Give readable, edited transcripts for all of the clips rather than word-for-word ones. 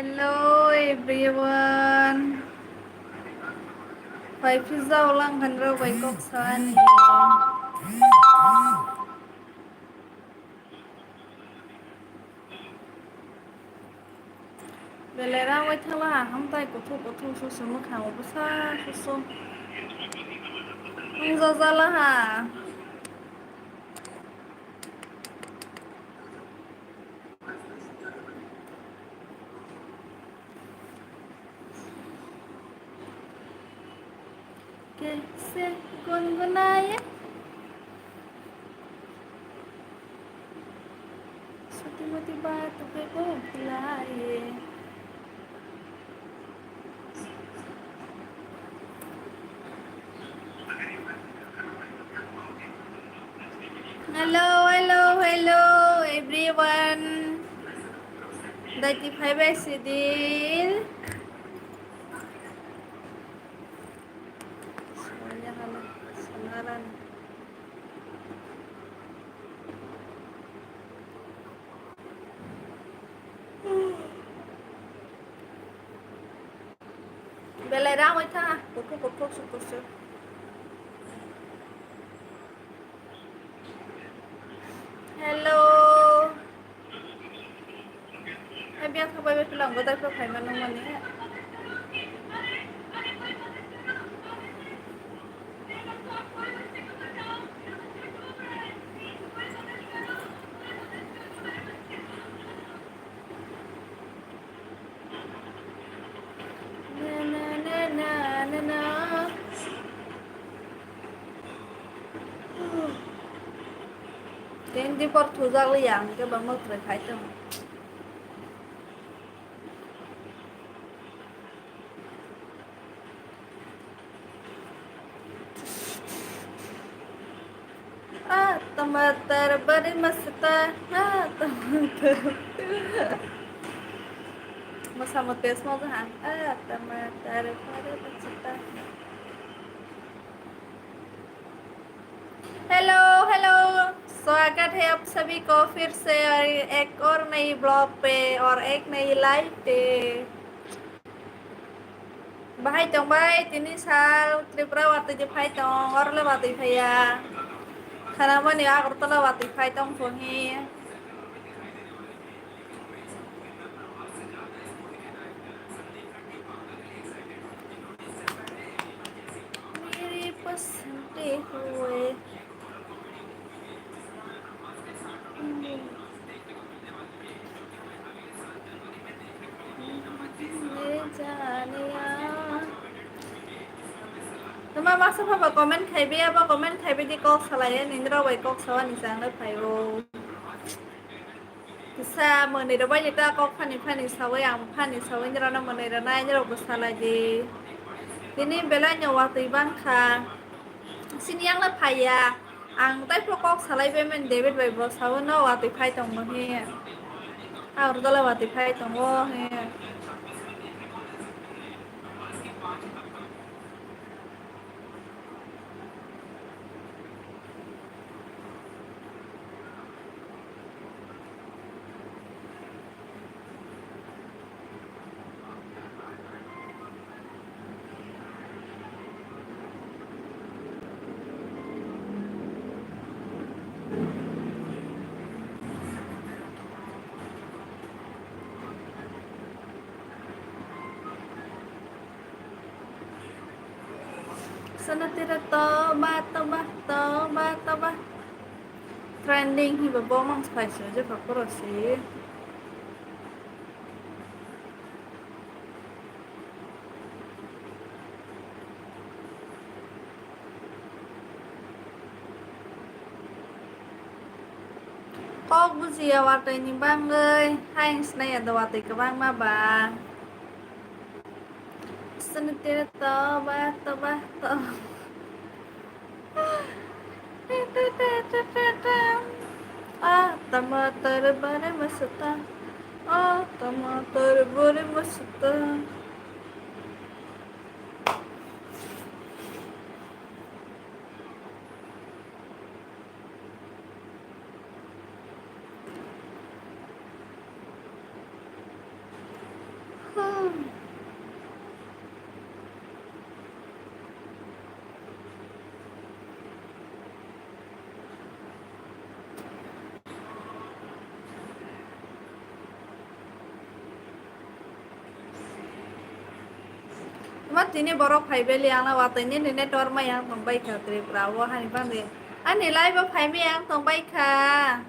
Hello everyone. Phải pizza lang kan raw bay kok saan Bele ra wai thala ham tai ko thu su su mu khang ba sa su su. Hong za la ha. Kaise gungunaye so tiba-tiba tu pe ko pilaye. Hello everyone. Dati phai ba sidil. Soalnya kalau sanaran Bele ra wai tha ko su. Hello. Em biết không bay về lòng có tay phải mà nông mình ấy. Na. Đến đi bắt thu ra lấy hàng cái bằng mất rồi phải không? Tomato bari masta. Tomato. Masama taste mo ha? Tomato bari masta. Hello स्वागत है आप सभी को फिर से एक और नई ब्लॉग पे और एक नई लाइव पे भाई chồng bay tini sao tripra wati di phai tong or le wati phaya khana mani agar tola wati phai tong phohi मेरी पसंदे हुए Nama masuk apa komen kaibi apa komen kaibi di kok selain indra wai kok sawan isang le phayo Bisa menit apa kita kok pani sawa yang pani sawa indra na menit na indra besala di Ini belanya waktu bangka Sini yang le phaya ang tai pokok salai bemen David wai bo sawa no waktu phai tong mo he Aur dala waktu phai tong mo he Sana tira toba Trending hi babo mang spice je kakoro si Kok buzia wate ni bang ơi Hai snay ada wate ke bang ma ba Sana tira toba Tomato bari masta Tomato bari masta Mat ini borok phai beli yang na wata ini network ma yang tong bai ka trip rawo hani bang de ani live phai mi yang tong bai ka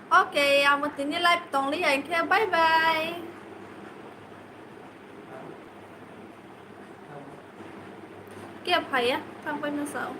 Oke, amat ini live tong li yang kia bye bye kia phai ya sampai masau